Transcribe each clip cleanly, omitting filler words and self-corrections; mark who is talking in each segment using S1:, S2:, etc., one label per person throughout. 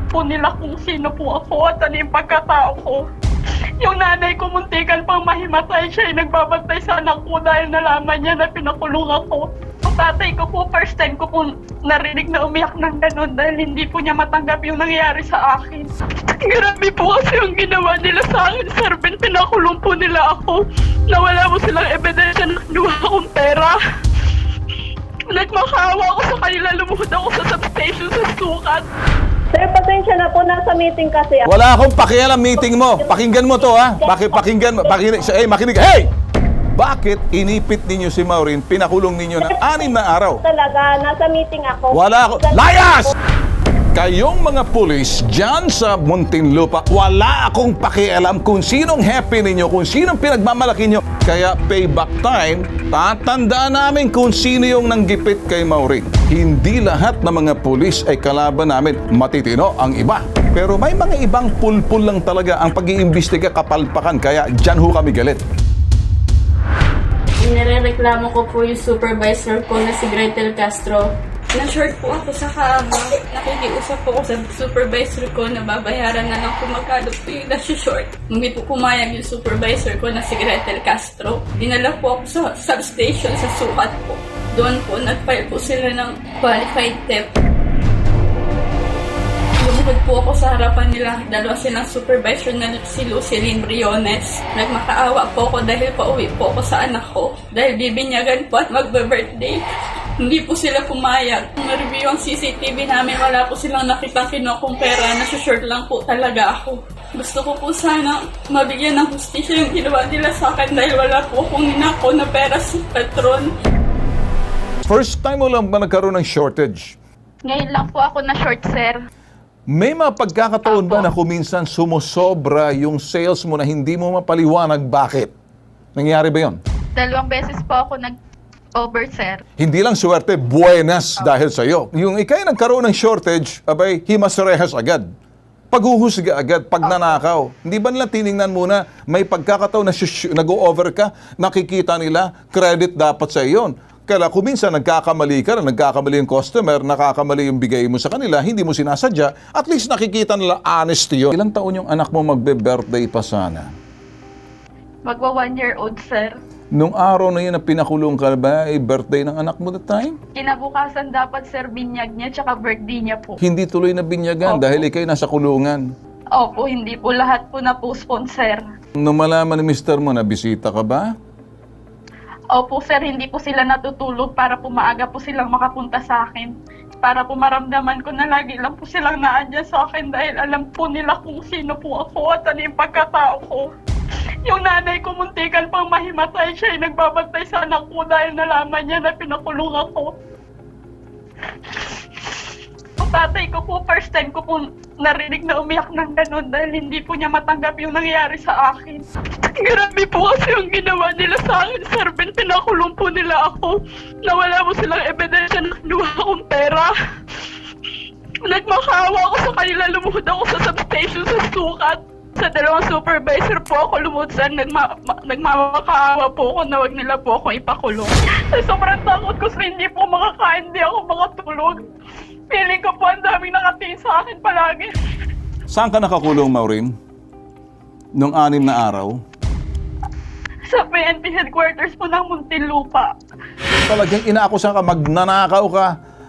S1: po nila kung sino po ako at ano yung pagkatao ko. Yung nanay ko muntikan pang mahimatay, siya ay nagbabantay sa anak ko dahil nalaman niya na pinakulong ako. Ang tatay ko po, first time ko po narinig na umiyak ng ganun dahil hindi po niya matanggap yung nangyayari sa akin. Grabe po kasi yung ginawa nila sa akin, sir. Pinakulong po nila ako. Nawala po silang ebidensya na kinuha akong pera. Nagmakaawa ako sa kanila, lumuhod ako sa substation sa sukat.
S2: Sir, pasensya na po, nasa meeting kasi.
S3: Wala akong pakialam meeting mo. Pakinggan mo to, ha? Pakinggan mo. Makinig. Hey! Bakit inipit ninyo si Maureen, pinakulong ninyo ng 6 na araw?
S2: Talaga, nasa meeting ako.
S3: Wala ako. Layas! Kayong mga pulis dyan sa Muntinlupa, wala akong pakialam kung sinong happy ninyo, kung sinong pinagmamalaki nyo. Kaya payback time, tatandaan namin kung sino yung nanggipit kay Maureen. Hindi lahat ng mga pulis ay kalaban namin. Matitino ang iba. Pero may mga ibang pulpul lang talaga ang pag-iimbestiga kapalpakan. Kaya dyan ho kami galit.
S4: Inirereklamo ko po yung supervisor ko na si Gretel Castro. Na-short po ako sa kama. Nakikiusap po ako sa supervisor ko na babayaran na lang kung magkano po yung nasi-short. Hindi po pumayag yung supervisor ko na si Gretel Castro. Dinala po ako sa substation sa sukat po. Doon po, nag-file po sila ng qualified theft. Lumukod po ako sa harapan nila. Dalawa silang supervisor na si Lucilene Briones. Nagmakaawa po ako dahil pauwi po ako sa anak ko. Dahil bibinyagan po at magbe-birthday. Hindi po sila pumayag. Na-review ang CCTV namin, wala po silang nakitang kinuha kong pera. Nasa-short lang po talaga ako. Gusto ko po sana mabigyan ng hustisya yung ginawa nila sa akin dahil wala po akong ninakaw na pera sa patron.
S3: First time mo lang ba nagkaroon ng shortage?
S1: Ngayon lang po ako na-short, sir.
S3: May mga pagkakataon ba na kuminsan sumusobra yung sales mo na hindi mo mapaliwanag bakit? Nangyari ba yon?
S1: 2 beses po ako nag-over, sir.
S3: Hindi lang swerte, buenas dahil sa'yo. Yung ikay nagkaroon ng shortage, abay, himasrehas agad. Paghuhusga agad, pagnanakaw. Hindi ba nila tiningnan muna, may pagkakataon na nag-over ka, nakikita nila, credit dapat sa iyon. Kaya kuminsan nagkakamali ka na, nagkakamali yung customer, nakakamali yung bigay mo sa kanila, hindi mo sinasadya, at least nakikita nila honesty yun. Ilang taon yung anak mo magbe-birthday pa sana?
S1: Magwa 1-year-old, sir.
S3: Nung araw na yun na pinakulong ka ba, birthday ng anak mo that time?
S1: Kinabukasan dapat, sir, binyag niya, tsaka birthday niya po.
S3: Hindi tuloy na binyagan
S1: Opo.
S3: dahil ikay nasa kulungan.
S1: Opo, hindi po lahat po na-postpone, sir.
S3: Nung malaman ni mister mo na bisita ka ba?
S1: Opo, sir, hindi po sila natutulog para po maaga po silang makapunta sa akin. Para po maramdaman ko na lagi lang po silang naandyan sa akin dahil alam po nila kung sino po ako at ano yung pagkatao ko. Yung nanay ko muntikan pang mahimatay, siya ay nagbabantay sa anak ko dahil nalaman niya na pinakulong ako. Ang tatay ko po, first time ko po narinig na umiyak ng ganun dahil hindi po niya matanggap yung nangyayari sa akin. Grabe po kasi yung ginawa nila sa akin, sir. Pinakulong po nila ako. Nawala po silang ebidensya na kinuha akong pera. Nagmakaawa ako sa kanila, lumuhod ako sa substation sa sukat. Sa 2 supervisor po ako lumuhod, sir. Nagmamakaawa po ako na wag nila po ako ipakulong. Sobrang takot ko sa hindi po makakain, hindi ako makatulog. Feeling ko po ang daming nakatingin sa akin palagi.
S3: Saan ka nakakulong, Maureen? Nung 6 na araw?
S1: Sa PNP headquarters po ng Muntinlupa.
S3: Talagang inaakusan ka, magnanakaw ka,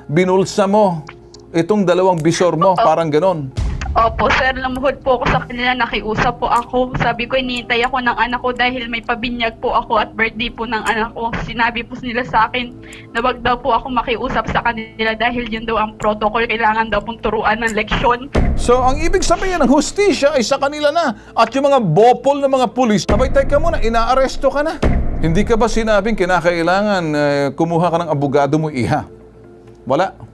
S3: binulsa mo. Itong 2 bisor mo, parang ganon.
S1: Opo, sir. Lumuhod po ako sa kanila. Nakiusap po ako. Sabi ko, hinihintay ako ng anak ko dahil may pabinyag po ako at birthday po ng anak ko. Sinabi po nila sa akin na wag daw po ako makiusap sa kanila dahil yun daw ang protocol. Kailangan daw pong turuan ng leksyon.
S3: So, ang ibig sabihin ng hustisya ay sa kanila na. At yung mga bopol ng mga pulis, abay, teka muna, inaaresto ka na. Hindi ka ba sinabing kinakailangan kumuha ka ng abogado mo, iha? Wala.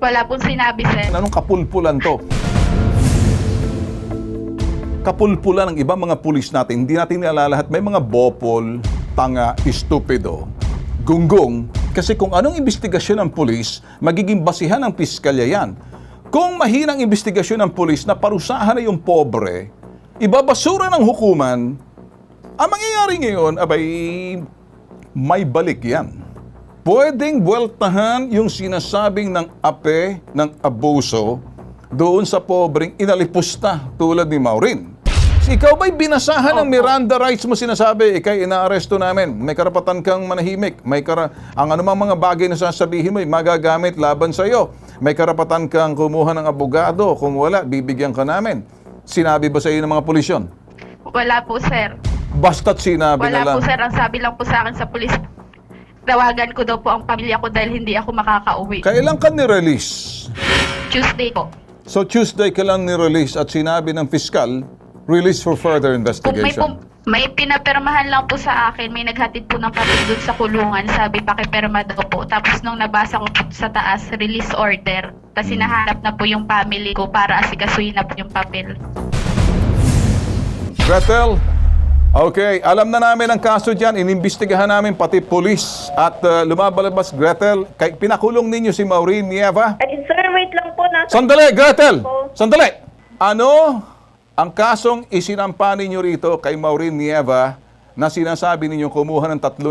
S1: Wala pong sinabi, sir.
S3: Anong kapulpulan to? Kapulpulan ng ibang mga pulis natin. Hindi natin nilalahat. May mga bopol, tanga, estupido, gunggong. Kasi kung anong investigasyon ng pulis, magiging basihan ng piskalya yan. Kung mahinang investigasyon ng pulis na parusahan na yung pobre, ibabasura ng hukuman, ang mangyayari ngayon, abay, may balik yan. Pwedeng buweltahan yung sinasabing ng ape ng abuso doon sa pobreng inalipusta tulad ni Maureen. Ikaw ba'y binasahan ng Miranda rights mo sinasabi, ikay inaaresto namin, may karapatan kang manahimik, ang anumang mga bagay na sasabihin mo ay magagamit laban sa iyo. May karapatan kang kumuha ng abogado, kung wala, bibigyan ka namin. Sinabi ba sa iyo ng mga pulisyon?
S5: Wala po, sir.
S3: Basta't sinabi na
S5: Wala
S3: lang.
S5: po, sir. Ang sabi lang po sa akin sa pulis, tawagan ko daw po ang pamilya ko dahil hindi ako makakauwi.
S3: Kailan ka ni-release?
S5: Tuesday po.
S3: So Tuesday ka lang ni-release at sinabi ng fiskal, release for further investigation.
S5: May pinapirmahan lang po sa akin, may naghatid po ng papel dun sa kulungan, sabi pakipirma daw po. Tapos nung nabasa ko po sa taas, release order. Tapos hinahanap na po yung family ko para asikasuhin na po yung papel.
S3: Gretel, okay, alam na namin ang kaso dyan, inimbestigahan namin pati polis at lumabalabas, Gretel, pinakulong ninyo si Maureen Nieva.
S2: Ay, sir, wait lang po.
S3: Sandali, Gretel! Sandali! Ano ang kasong isinampa ninyo rito kay Maureen Nieva na sinasabi ninyo kumuha ng 3,000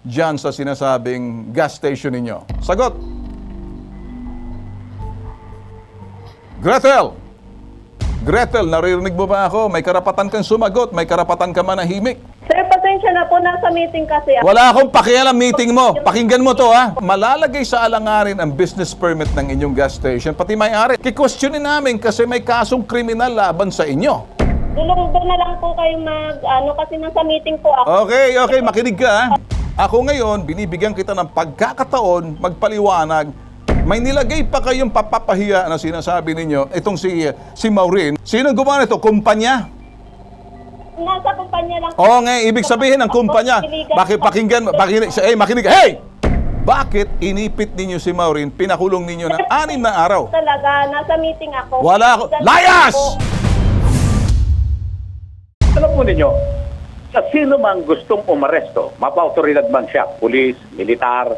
S3: dyan sa sinasabing gas station ninyo? Sagot! Gretel! Gretel, naririnig mo ba ako? May karapatan kang sumagot, may karapatan ka manahimik.
S2: Sir, pasensya na po. Nasa meeting kasi ako.
S3: Wala akong pakialam meeting mo. Pakinggan mo to ha. Malalagay sa alangarin ang business permit ng inyong gas station, pati may-ari. Kikwestiyonin namin kasi may kasong kriminal laban sa inyo.
S2: Doon na lang po kayo kasi nasa meeting po ako.
S3: Okay, makinig ka ha. Ako ngayon, binibigyan kita ng pagkakataon, magpaliwanag. May nilagay pa kayong papapahiya na sinasabi ninyo, itong si Maureen. Sinong gumawa nito? Kumpanya?
S2: Nasa kumpanya lang.
S3: Oo nga, ibig sabihin ng kumpanya. Bakit pakinggan, makinig. Hey! Bakit inipit ninyo si Maureen, pinakulong ninyo ng 6 na araw?
S2: Talaga, nasa meeting ako.
S3: Wala ako. Layas!
S6: Alam po ninyo, sa sino mang gustong umaresto, mapa-autoridad man siya, pulis, militar,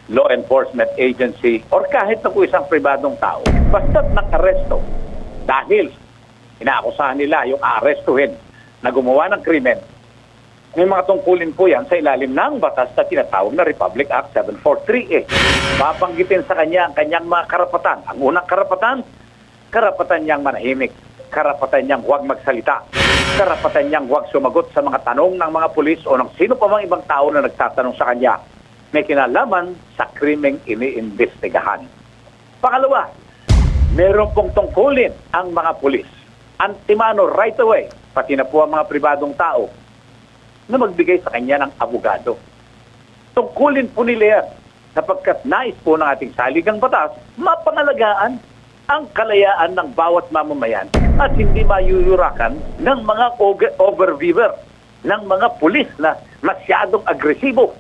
S6: law enforcement agency, or kahit na po isang pribadong tao, basta't nakaresto dahil inaakusahan nila yung aarestuhin na gumawa ng krimen, may mga tungkulin po yan sa ilalim ng batas na tinatawag na Republic Act 743A. Babanggitin sa kanya ang kanyang mga karapatan. Ang unang karapatan, karapatan niyang manahimik, karapatan niyang huwag magsalita, karapatan niyang huwag sumagot sa mga tanong ng mga pulis o ng sino pa mang ibang tao na nagtatanong sa kanya may kinalaman sa krimeng iniimbestigahan. Pangalawa, meron pong tungkulin ang mga pulis. Antimano right away, pati na po ang mga pribadong tao na magbigay sa kanya ng abogado. Tungkulin po nila yan sapagkat nais po ng ating saligang batas mapangalagaan ang kalayaan ng bawat mamamayan at hindi mayuyurakan ng mga overviewer, ng mga pulis na masyadong agresibo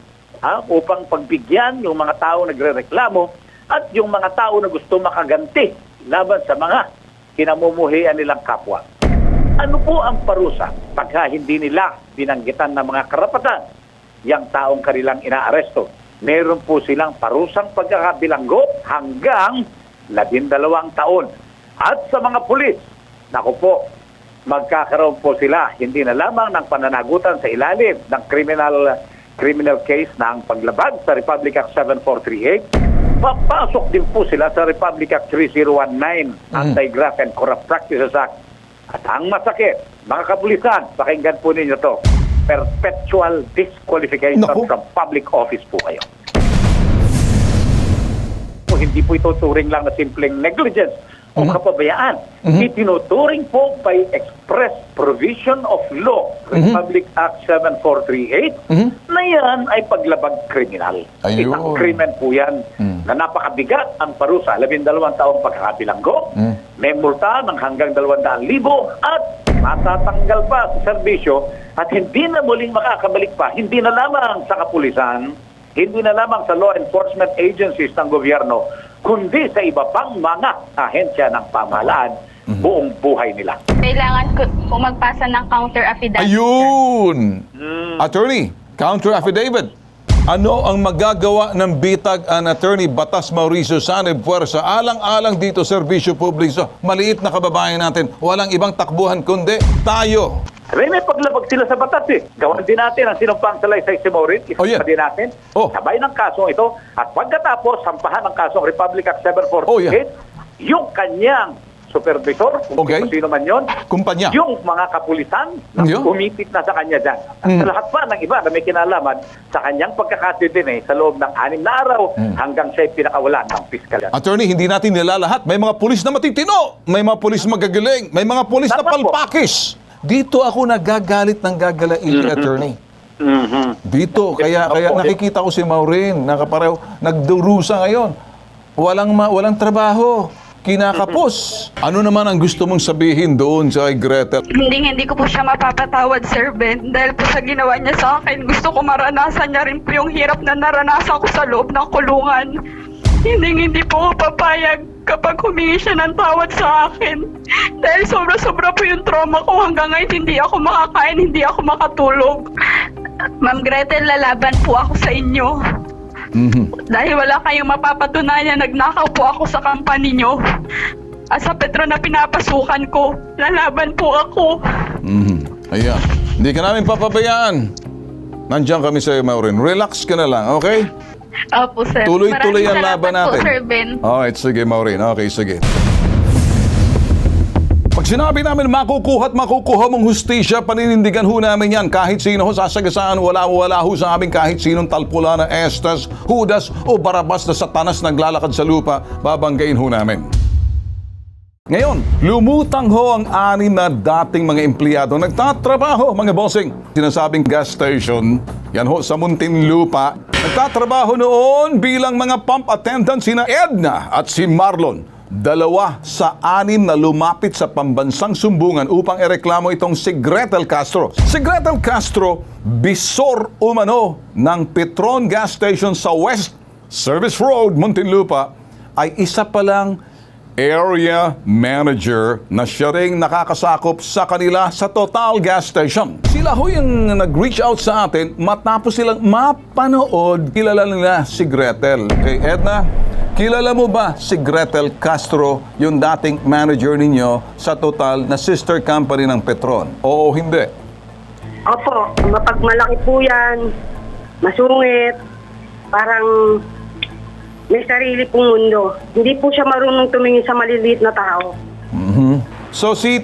S6: upang pagbigyan yung mga tao nagrereklamo at yung mga tao na gusto makaganti laban sa mga kinamumuhian nilang kapwa. Ano po ang parusa pagka hindi nila binanggitan ng mga karapatan yung taong kanilang inaaresto? Meron po silang parusang pagkakabilanggo hanggang 12 taon. At sa mga pulis, naku po, magkakaroon po sila hindi na lamang ng pananagutan sa ilalim ng criminal case ng paglabag sa Republic Act 7438, papasok din po sila sa Republic Act 3019, Anti-Graft and Corrupt Practices Act. At ang masakit, mga kapulisan, pakinggan po ninyo to, perpetual disqualification from public office po kayo. Hindi po ito turing lang na simpleng negligence o kapabayaan. Itinuturing po by express provision of law, Republic Act 7438, na yan ay paglabag kriminal.
S3: Ayun.
S6: Isang krimen po yan na napakabigat ang parusa, 12 taong pagkakabilanggo, may multa ng hanggang 200,000 at matatanggal pa sa serbisyo at hindi na muling makakabalik pa, hindi na lamang sa kapulisan, hindi na lamang sa law enforcement agencies ng gobyerno, kundi sa iba pang mga ahensya ng pamahalaan buong buhay nila.
S5: Kailangan ko magpasa ng counter affidavit.
S3: Ayun! Attorney, counter affidavit. Ano ang magagawa ng bitag ang Attorney Batas Mauricio Sanib Puersa alang-alang dito serbisyo publiko? Maliit na kababayan natin, walang ibang takbuhan kundi tayo.
S6: May paglabag sila sa batas eh. Gawan din natin ang sinumpang salaysay si Maureen. Isama din natin. Sabay ng kasong ito. At pagkatapos, sampahan ng kasong Republic Act 7438 yung kanyang supervisor, kung
S3: Okay.
S6: sino man yon,
S3: Kumpanya.
S6: yung mga kapulisan na
S3: Yun.
S6: umipit na sa kanya dyan. At
S3: Mm.
S6: sa lahat pa ng iba na may kinalaman sa kanyang pagkakatitine sa loob ng 6 na araw hanggang siya'y pinakawalan ng piskalyan.
S3: Attorney, hindi natin nilalahat. May mga pulis na matitino, may mga pulis magagaling, may mga pulis na
S6: Dapat po.
S3: palpakis. Dito ako nagagalit ng gagalain, Attorney. Dito, kaya nakikita ko si Maureen, nakapareho, nagdurusa ngayon. Walang trabaho. Kinakapos. Ano naman ang gusto mong sabihin doon sa kay Gretel?
S4: Hindi ko po siya mapapatawad, Sir Ben. Dahil po sa ginawa niya sa akin, gusto ko maranasan niya rin po yung hirap na naranasan ko sa loob ng kulungan. Hindi po ako papayag kapag humingi siya ng tawad sa akin. Dahil sobra-sobra po yung trauma ko. Hanggang ngayon hindi ako makakain, hindi ako makatulog. Ma'am Gretel, lalaban po ako sa inyo. Dahil wala kayong mapapatunayan, nagnakaw po ako sa company nyo. At sa Petro na pinapasukan ko, lalaban po ako.
S3: Ayan. Hindi ka namin papabayaan. Nandiyan kami sa iyo, Maureen. Relax ka na lang, okay?
S5: Opo, sir.
S3: Tuloy-tuloy ang
S5: Maraming
S3: laban
S5: salamat
S3: natin.
S5: po, Sir Ben.
S3: Alright, sige, Maureen. Okay, sige. Pag sinabi namin makukuha at makukuha mong hustisya, paninindigan ho namin yan. Kahit sino ho sasagasaan, wala ho sa amin kahit sinong talpula na Estas, Judas o Barabas na Satanas naglalakad sa lupa, babanggain ho namin. Ngayon, lumutang ho ang 6 na dating mga empleyado nagtatrabaho, mga bossing. Sinasabing gas station, yan ho sa Muntinlupa. Nagtatrabaho noon bilang mga pump attendant sina Edna at si Marlon. 2 sa 6 na lumapit sa pambansang sumbungan upang ireklamo itong si Gretel Castro. Si Gretel Castro, bisor umano ng Petron Gas Station sa West Service Road, Muntinlupa, ay isa palang area manager na siya ring nakakasakop sa kanila sa Total Gas Station. Sila ho yung nag-reach out sa atin matapos silang mapanood. Kilala nila si Gretel. Kay Edna, kilala mo ba si Gretel Castro, yung dating manager ninyo sa Total na sister company ng Petron? Oo, hindi.
S2: Opo, mapagmalaki po yan, masungit, parang may sarili pong mundo. Hindi po siya marunong tumingin sa maliliit na tao.
S3: So si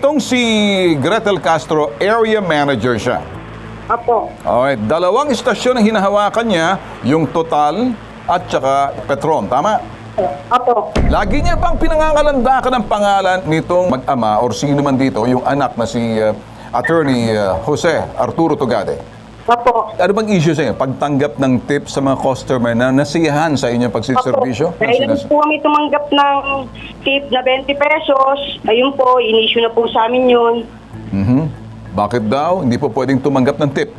S3: Gretel Castro, area manager siya.
S2: Opo,
S3: Alright, 2 istasyon ang hinahawakan niya, yung Total at saka Petron, tama?
S2: opo.
S3: Lagi niya bang pinangangalandakan ng pangalan nitong mag-ama or sino man dito, yung anak na si Attorney Jose Arturo Tugade?
S2: Opo.
S3: Ano bang issue sa inyo? Pagtanggap ng tip sa mga customer na nasiyahan sa inyong pagsiservisyo?
S2: Dahil po kami tumanggap ng tip na 20 pesos, ayun po, in-issue na po sa amin yun.
S3: Bakit daw? Hindi po pwedeng tumanggap ng tip.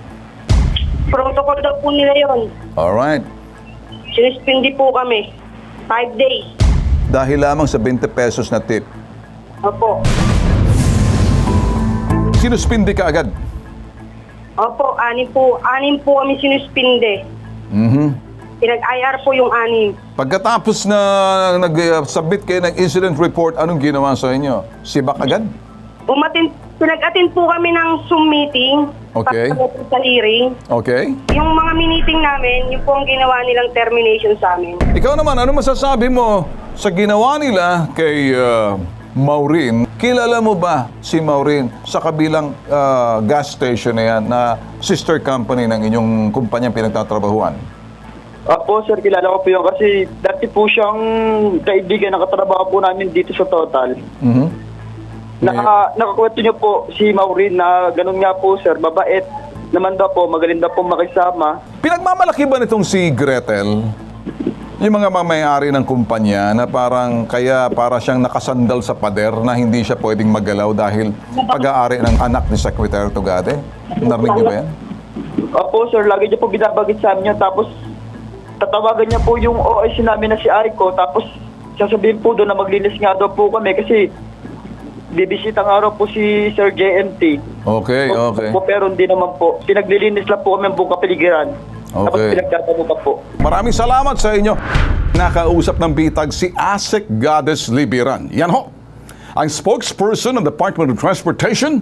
S2: Protocol daw po nila yun.
S3: Alright.
S2: Sinuspindi po kami. 5 days.
S3: Dahil lamang sa 20 pesos na tip.
S2: Opo.
S3: Sinuspindi ka agad.
S2: Opo, 6 po kami sinuspinde. Pinag-IR po yung 6.
S3: Pagkatapos na nag-submit kayo ng incident report, anong ginawa sa inyo? Sibak agad?
S2: Pinag-attend po kami ng Zoom meeting.
S3: Okay.
S2: Para sa hearing.
S3: Okay.
S2: Yung mga meeting namin, yun po ang ginawa nilang termination sa amin.
S3: Ikaw naman, ano masasabi mo sa ginawa nila kay Maureen? Kilala mo ba si Maureen sa kabilang gas station na yan na sister company ng inyong kumpanyang pinagtatrabahuan?
S7: Opo, sir, kilala ko po yun kasi dati po siyang kaibigan, nakatrabaho po namin dito sa Total. Nakakwento niyo po si Maureen na ganun nga po, sir, babait naman daw po, magaling daw po makisama.
S3: Pinagmamalaki ba nitong si Gretel yung mga may-ari ng kumpanya na para siyang nakasandal sa pader na hindi siya pwedeng magalaw dahil pag-aari ng anak ni Secretary Tugade? Narinig niyo ba yan?
S7: Opo, sir, lagi niya po binabagit sa amin yun. Tapos tatawagan niya po yung OIC namin na si Aiko. Tapos sasabihin po doon na maglinis nga daw po kami kasi bibisita nga raw po si Sir JMT.
S3: Okay.
S7: Pero hindi naman po. Pinaglilinis lang po kami ang buong kapaligiran. Tapos
S3: Okay.
S7: pinagtatabukan po.
S3: Maraming salamat sa inyo. Nakausap ng bitag si Asek Goddess Libiran. Yan ho, ang spokesperson ng Department of Transportation.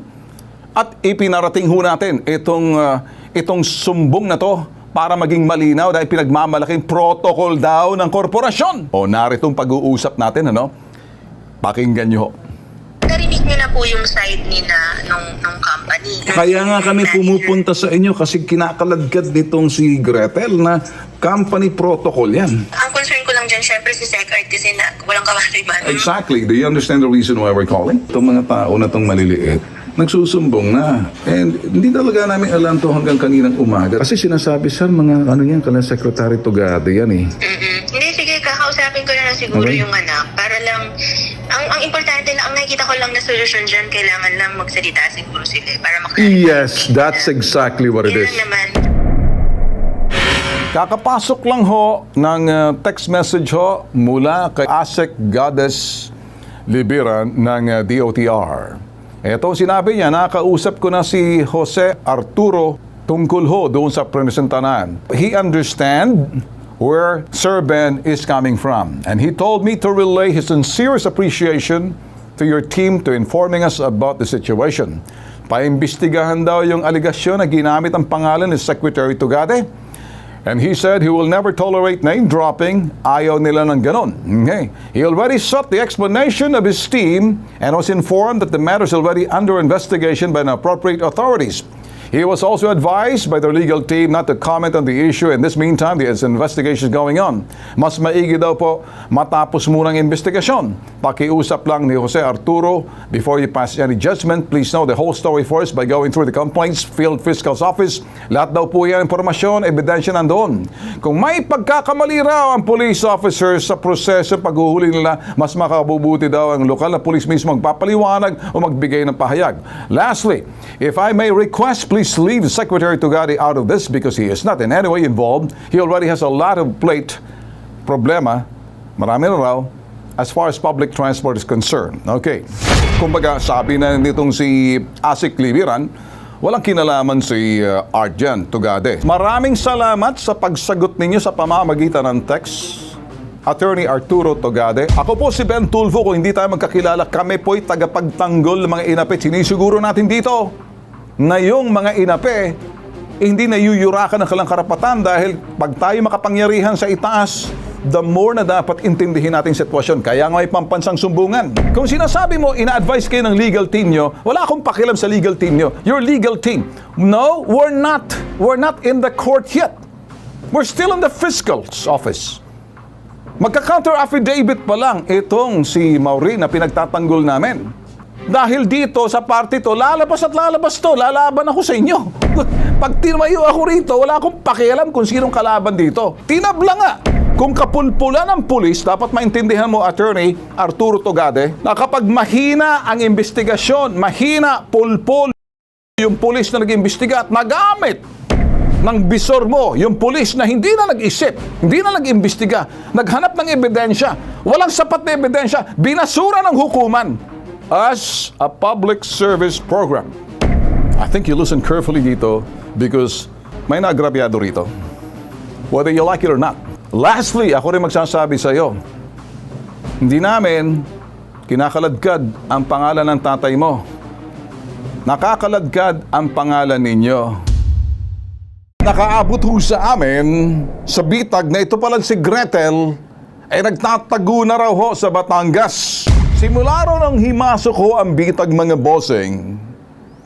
S3: At ipinarating ho natin itong sumbong na to para maging malinaw dahil pinagmamalaking protocol daw ng korporasyon. O naritong pag-uusap natin, ano? Pakinggan nyo ho.
S8: Narinig niyo na po yung side ni na nung company.
S3: Kaya nga kami pumupunta sa inyo kasi kinakaladkad nitong si Gretel na company protocol yan.
S8: Ang concern ko lang dyan, syempre si Sec Art kasi na walang kamaliman.
S3: Exactly. Do you understand the reason why we're calling? Itong mga tao na itong maliliit, nagsusumbong na. And hindi talaga namin alam to hanggang kaninang umaga. Kasi sinasabi, sir, mga ano yan, kala Secretary Tugade yan eh.
S8: Hindi, sige, kakausapin ko na lang siguro
S3: Okay.
S8: yung anak. Para lang, ang importante lang, ang nakikita ko lang na solusyon dyan, kailangan lang magsalita siguro sila para
S3: Yes, that's exactly what it
S8: Yun
S3: is.
S8: lang naman.
S3: Kakapasok lang ho ng text message ho mula kay ASEC Goddess Libiran ng DOTR. Ito sinabi niya, nakausap ko na si Jose Arturo tungkol ho doon sa presentanan. He understand where Sir Ben is coming from. And he told me to relay his sincerest appreciation to your team to informing us about the situation. Paimbestigahan daw yung aligasyon na ginamit ang pangalan ni Secretary Tugade. And he said he will never tolerate name dropping. Ayaw nila ng ganon. Okay. He already sought the explanation of his team and was informed that the matter is already under investigation by the appropriate authorities. He was also advised by their legal team not to comment on the issue. In this meantime, the investigation is going on. Mas maigi daw po matapos munang investigasyon. Pakiusap lang ni Jose Arturo, before you pass any judgment, please know the whole story first by going through the complaints, field fiscal's office. Lahat daw po yan informasyon, ebidensya nandoon. Kung may pagkakamali raw ang police officers sa proseso paghuhuli nila, mas makabubuti daw ang lokal na police mismo magpapaliwanag o magbigay ng pahayag. Lastly, if I may request, please leave Secretary Tugade out of this because he is not in any way involved. He already has a lot of plate problema, marami na raw, as far as public transport is concerned. Okay. Kumbaga, sabi na nitong si ASEC Libiran, walang kinalaman si Arjen Tugade. Maraming salamat sa pagsagot ninyo sa pamamagitan ng text, Attorney Arturo Tugade. Ako po si Ben Tulfo. Kung hindi tayo magkakilala, kami po'y tagapagtanggol ng mga inapit. Sinisiguro natin dito na yung mga inape, hindi na yuyurakan ng kalang karapatan dahil pag tayo makapangyarihan sa itaas, the more na dapat intindihin natin sitwasyon. Kaya nga may pampansang sumbungan. Kung sinasabi mo, ina-advise kayo ng legal team nyo, wala akong pakialam sa legal team nyo. Your legal team. No, we're not. We're not in the court yet. We're still in the fiscal's office. Magka-counter affidavit pa lang itong si Maureen na pinagtatanggol namin. Dahil dito sa party to, lalabas at lalabas to, lalaban ako sa inyo. Pag tinumayo ako rito, wala akong pakialam kung sinong kalaban dito. Tinabla nga. Kung kapulpulan ng pulis, dapat maintindihan mo, Attorney Arturo Tugade, na kapag mahina ang investigasyon, mahina, pulpul yung pulis na nag-imbestiga at nagamit ng bisor mo, yung pulis na hindi na nag-isip, hindi na nag-imbestiga, naghanap ng ebidensya, walang sapat na ebidensya, binasura ng hukuman as a public service program. I think you listen carefully dito because may nagrabyado rito. Whether you like it or not. Lastly, ako rin magsasabi sa iyo, hindi namin kinakaladkad ang pangalan ng tatay mo. Nakakaladkad ang pangalan ninyo. Nakaabot ho sa amin sa bitag na ito palang si Gretel ay nagtatago na raw ho sa Batangas. Simula raw nang himasok ho ang bitag mga bossing,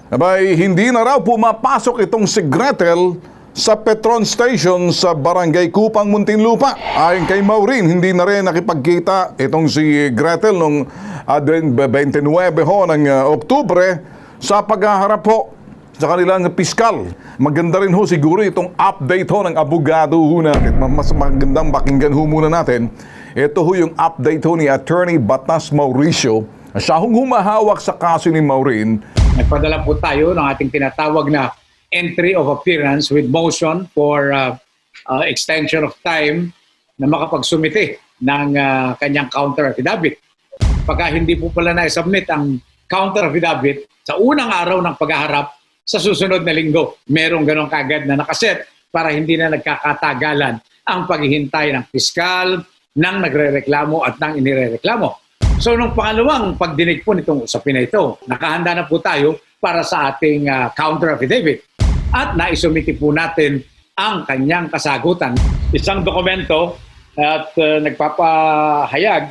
S3: abay hindi na raw pumapasok itong si Gretel sa Petron Station sa Barangay Kupang, Muntinlupa. Ayon kay Maureen, hindi na rin nakipagkita itong si Gretel noong 29 ho ng Oktubre sa paghaharap ho sa kanilang piskal. Maganda rin ho siguro itong update ho ng abogado ho natin. Mas magandang pakinggan ho muna natin. Ito ho yung update ho ni Attorney Batas Mauricio. Siya hong humahawak sa kaso ni Maureen.
S9: Nagpadala po tayo ng ating tinatawag na entry of appearance with motion for extension of time na makapagsumite ng kanyang counter affidavit. Pagka hindi po pala na-submit ang counter affidavit sa unang araw ng paghaharap sa susunod na linggo, merong ganong kagad na nakaset para hindi na nagkakatagalan ang paghihintay ng piskal, ng nagrereklamo at ng inirereklamo. So nung pangalawang pagdinig po nitong usapin na ito, nakahanda na po tayo para sa ating counter affidavit at naisumiti po natin ang kanyang kasagutan. Isang dokumento at nagpapahayag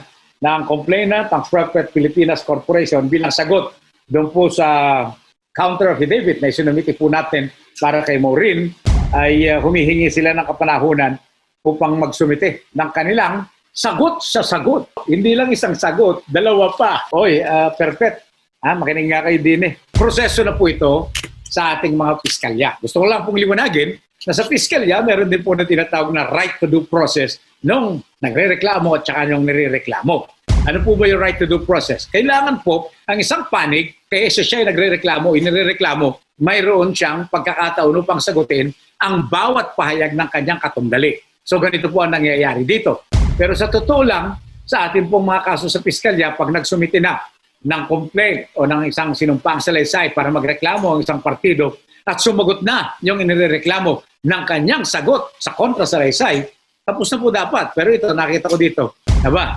S9: ng complainant, ang Prophet Pilipinas Corporation, bilang sagot doon po sa counter affidavit na isinumiti po natin para kay Maureen, ay humihingi sila ng kapanahunan upang magsumite ng kanilang sagot sa sagot. Hindi lang isang sagot, dalawa pa. Oy, perfect. Makinig nga kayo din eh. Proseso na po ito sa ating mga piskalya. Gusto ko lang pong liwanagin na sa piskalya, meron din po na tinatawag na right to due process nung nagre-reklamo at saka nung nire-reklamo. Ano po ba yung right to due process? Kailangan po ang isang panig, kaya siya nagre-reklamo, inire-reklamo, mayroon siyang pagkakataon upang sagutin ang bawat pahayag ng kanyang katumbali. So ganito po ang nangyayari dito. Pero sa totoo lang, sa ating pong mga kaso sa piskalya, pag nagsumite na ng complaint o ng isang sinumpang salaysay para magreklamo ang isang partido at sumagot na yung inireklamo ng kanyang sagot sa kontra salaysay, tapos na po dapat. Pero ito, nakita ko dito,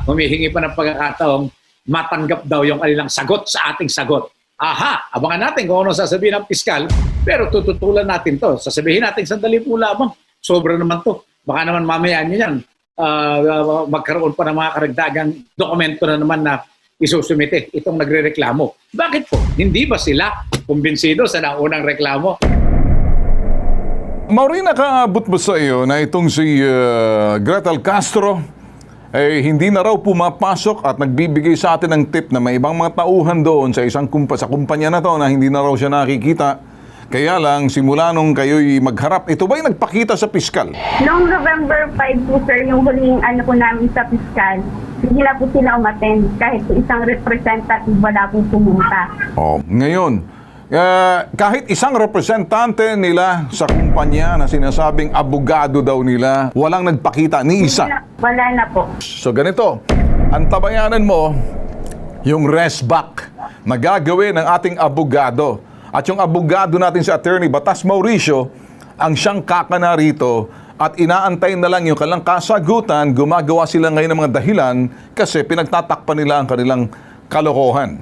S9: humihingi pa ng pagkakataong matanggap daw yung kanilang sagot sa ating sagot. Aha, abangan natin kung ano sasabihin ng piskal, pero tututulan natin to. Sasabihin natin sandali po lamang. Sobra naman to. Baka naman mamaya nyo yan, magkaroon pa ng mga karagdagang dokumento na naman na isusumite itong nagre-reklamo. Bakit po? Hindi ba sila kumbinsido sa naunang reklamo?
S3: Maureen, nakaabot ba sa iyo na itong si Gretel Castro hindi na raw pumapasok at nagbibigay sa atin ng tip na may ibang mga tauhan doon sa isang sa kumpanya na to na hindi na raw siya nakikita. Kaya lang, simula nung kayo'y magharap, ito ba'y nagpakita sa piskal?
S10: Noong November 5 po, sir, yung huling po namin sa piskal, hindi na po sila umattend. Kahit isang representative wala po pumunta.
S3: Ngayon, kahit isang representante nila sa kumpanya na sinasabing abogado daw nila, walang nagpakita ni isa.
S10: Wala na po.
S3: So ganito, ang tabayanan mo, yung restback na gagawin ng ating abogado. At yung abogado natin si Attorney Batas Mauricio, ang siyang kakana rito at inaantay na lang yung kanilang kasagutan, gumagawa sila ngayon ng mga dahilan kasi pinagtatakpan nila ang kanilang kalokohan.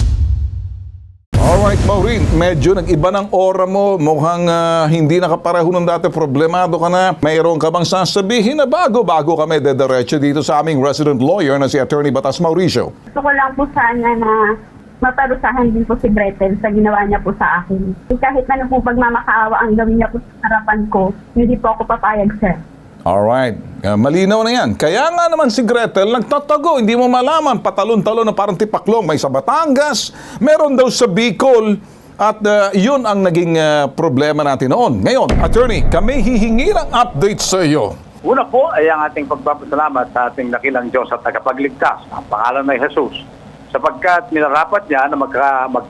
S3: Alright, Maureen, medyo nag-iba ng aura mo. Mukhang hindi nakapareho ng dati. Problemado ka na. Mayroon ka bang sasabihin na bago kami dediretso dito sa aming resident lawyer na si Attorney Batas Mauricio?
S10: Gusto ko lang po sana na maparusahan din po si Gretel sa ginawa niya po sa akin. Kahit na po pagmamakaawa ang gawin niya po sa harapan ko, hindi po ako papayag, sir.
S3: Alright, malinaw na yan. Kaya nga naman si Gretel nagtatago, hindi mo malaman, patalon-talon na parang tipaklong. May sa Batangas, meron daw sa Bicol, at yun ang naging problema natin noon. Ngayon, Attorney, kami hihingi ng update sa iyo.
S6: Una po ay ang ating pagpapasalamat sa ating dakilang Diyos at tagapagligtas, ang pangalan ng Jesus, sapagkat minarapat niya na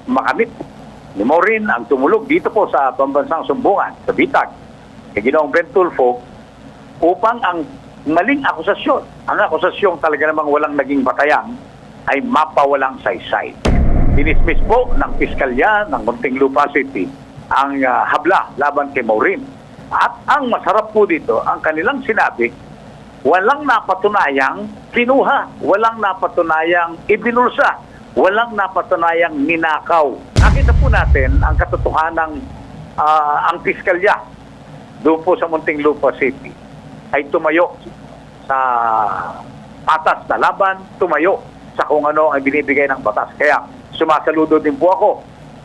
S6: makamit ni Maureen ang tumulog dito po sa pambansang sumbungan, sa Bitag, kay Ginoong Ben Tulfo, upang ang maling akusasyon, ang akusasyong talaga namang walang naging batayan, ay mapawalang saysay. Dinismiss po ng Piskalya ng Muntinlupa City ang habla laban kay Maureen. At ang masarap po dito, ang kanilang sinabi, walang napatunayang kinuha, walang napatunayang ibinulsa, walang napatunayang ninakaw. Nakita po natin ang katotohanan ang Piskalya doon po sa Muntinlupa City ay tumayo sa patas na laban, tumayo sa kung ano ang binibigay ng batas. Kaya sumasaludo din po ako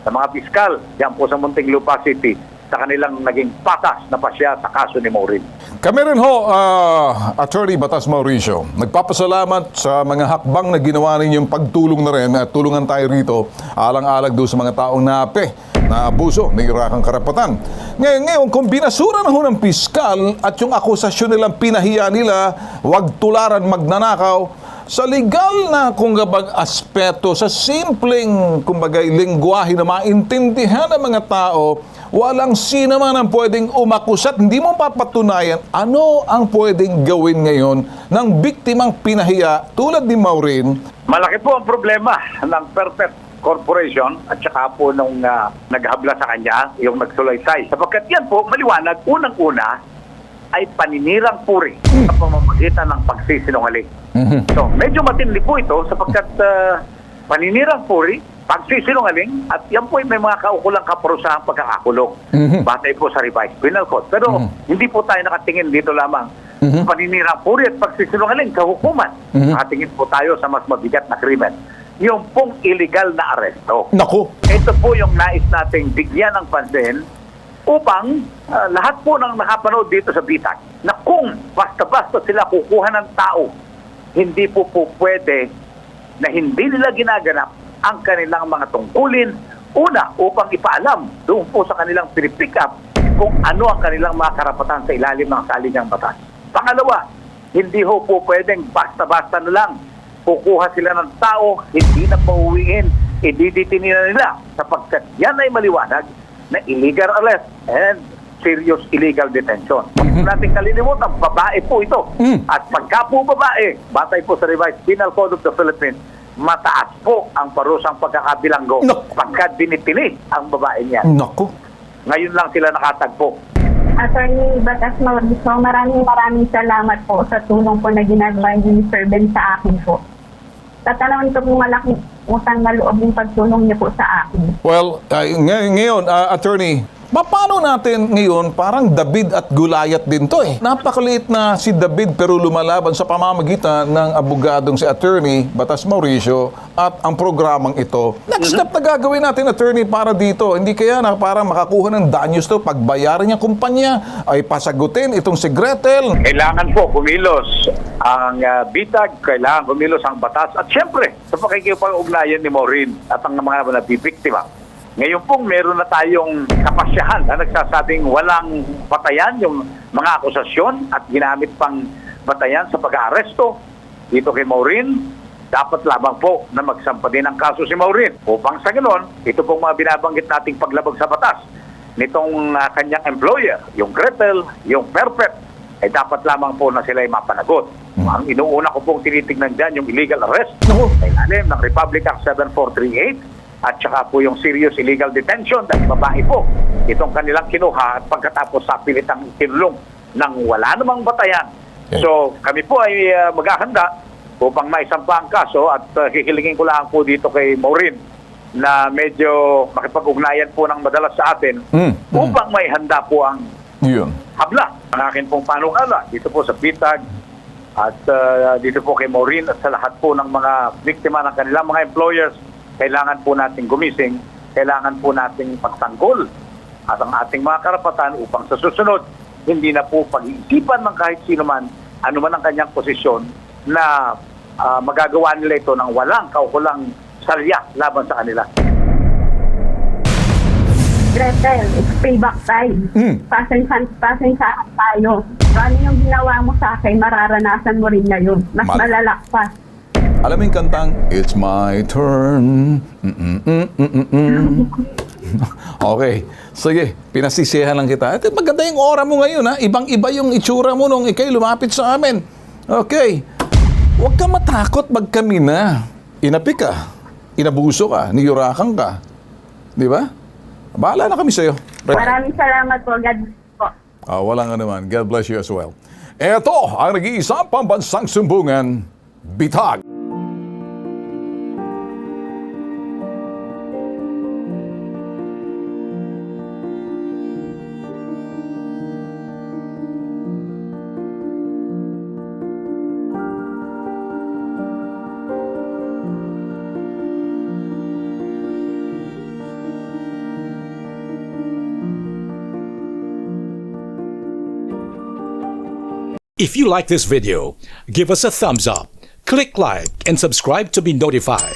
S6: sa mga piskal diyan po sa Muntinlupa City sa kanilang naging patas na pasya sa kaso ni Maureen.
S3: Kami rin ho, Attorney Batas Mauricio, nagpapasalamat sa mga hakbang na ginawa ninyong pagtulong na rin at tulungan tayo rito alang-alag doon sa mga taong na abuso ng irakang karapatan. Ngayon, kung binasura na ho ng piskal at yung akusasyon nilang pinahiya nila, wag tularan magnanakaw, sa legal na aspeto, sa simpleng lingwahe na maintindihan ng mga tao, walang sino man ang pwedeng umakusat. Hindi mo papatunayan ano ang pwedeng gawin ngayon ng biktimang pinahiya tulad ni Maureen.
S6: Malaki po ang problema ng Perfect Corporation at saka po nung naghabla sa kanya, yung nagsulaysay. Sapagkat yan po, maliwanag, unang-una ay paninirang puri sa pamamagitan ng pagsisinungaling. So, medyo matindi po ito sapagkat paninirang puri, pagsisinungaling, at yan po ay may mga kaukulang kaparusahang pagkakakulong. Batay po sa revised penal code. Pero hindi po tayo nakatingin dito lamang paninirang puri at pagsisinungaling sa hukuman. Nakatingin po tayo sa mas mabigat na krimen. Yung pong illegal na aresto.
S3: Naku.
S6: Ito po yung nais nating bigyan ng pansin upang lahat po ng nakapanood dito sa BITAG na kung basta-basta sila kukuha ng tao, hindi po pwede na hindi nila ginaganap ang kanilang mga tungkulin. Una, upang ipaalam doon po sa kanilang pinipick up kung ano ang kanilang mga karapatan sa ilalim ng saligang batas. Pangalawa, hindi ho po pwedeng basta-basta na lang kukuha sila ng tao, hindi na pauwiin, ididitinin na nila sapagkat yan ay maliwanag na illegal arrest and serious illegal detention. Huwag natin kalilimutan, babae po ito. At pagka po babae, batay po sa Revised Penal Code of the Philippines, mataas po ang parusang pagkakabilanggo pagka dinitini ang babae niya.
S3: Naku.
S6: Ngayon lang sila nakatagpo.
S10: Attorney Batas Mauricio, maraming salamat po sa tulong po na ginagawa ni Sir Ben sa akin po. Tatanawin ko po malaking utang na loob yung pagtulong niyo po sa akin.
S3: Well, ngayon, attorney, paano natin ngayon parang David at Goliath din to eh. Napakaliit na si David pero lumalaban sa pamamagitan ng abogadong si Attorney Batas Mauricio at ang programang ito. Next step na gagawin natin, attorney, para dito. Hindi kaya na parang makakuha ng danyos to, pagbayaran niyang kumpanya, ay pasagutin itong si Gretel.
S6: Kailangan po kumilos ang BITAG, kailangan kumilos ang batas at syempre sa pakikipag-ugnayan ni Maureen at ang mga nabibiktima. Ngayon pong meron na tayong kapasyahan na nagsasabing walang batayan yung mga akusasyon at ginamit pang batayan sa pag-aaresto dito kay Maureen. Dapat lamang po na magsampa din ang kaso si Maureen upang sa ganoon, ito pong mga binabanggit nating paglabag sa batas nitong kanyang employer, yung Gretel, yung Perpet, ay dapat lamang po na sila ay mapanagot. Ang inuuna ko pong tinitignan dyan yung illegal arrest sa ilalim ng Republic Act 7438 at saka po yung serious illegal detention dahil babae po itong kanilang kinuha at pagkatapos sa pilitang kinulong nang wala namang batayan. So kami po ay maghahanda upang maisampa ang kaso at hihilingin ko lang po dito kay Maureen na medyo makipag-ugnayan po ng madalas sa atin upang may handa po ang habla. Ang akin pong panukala dito po sa BITAG at dito po kay Maureen at sa lahat po ng mga biktima ng kanilang mga employers. Kailangan po nating gumising, kailangan po nating pagtanggol at ang ating mga karapatan upang sa susunod, hindi na po pag-iisipan ng kahit sino man, ano man ang kanyang posisyon, na magagawa nila ito ng walang kaukulang salya laban sa kanila.
S10: Gretel, it's payback time. Pasensyahan tayo. Ano yung ginawa mo sa akin, mararanasan mo rin ngayon. Mas malalak pa.
S3: Alam mo yung kantang, It's my turn. Okay. Sige, pinasisihan lang kita. At maganda yung aura mo ngayon, ha? Ibang-iba yung itsura mo nung ikay lumapit sa amin. Okay. Huwag ka matakot pag kami na. Inapi ka. Inabuso ka. Niyurakan ka. Di ba? Bahala na kami sa'yo.
S10: Maraming salamat po. God bless po.
S3: Walang naman. God bless you as well. Ito ang nag-iisang pambansang sumbungan, BITAG.
S11: If you like this video, give us a thumbs up, click like, and subscribe to be notified.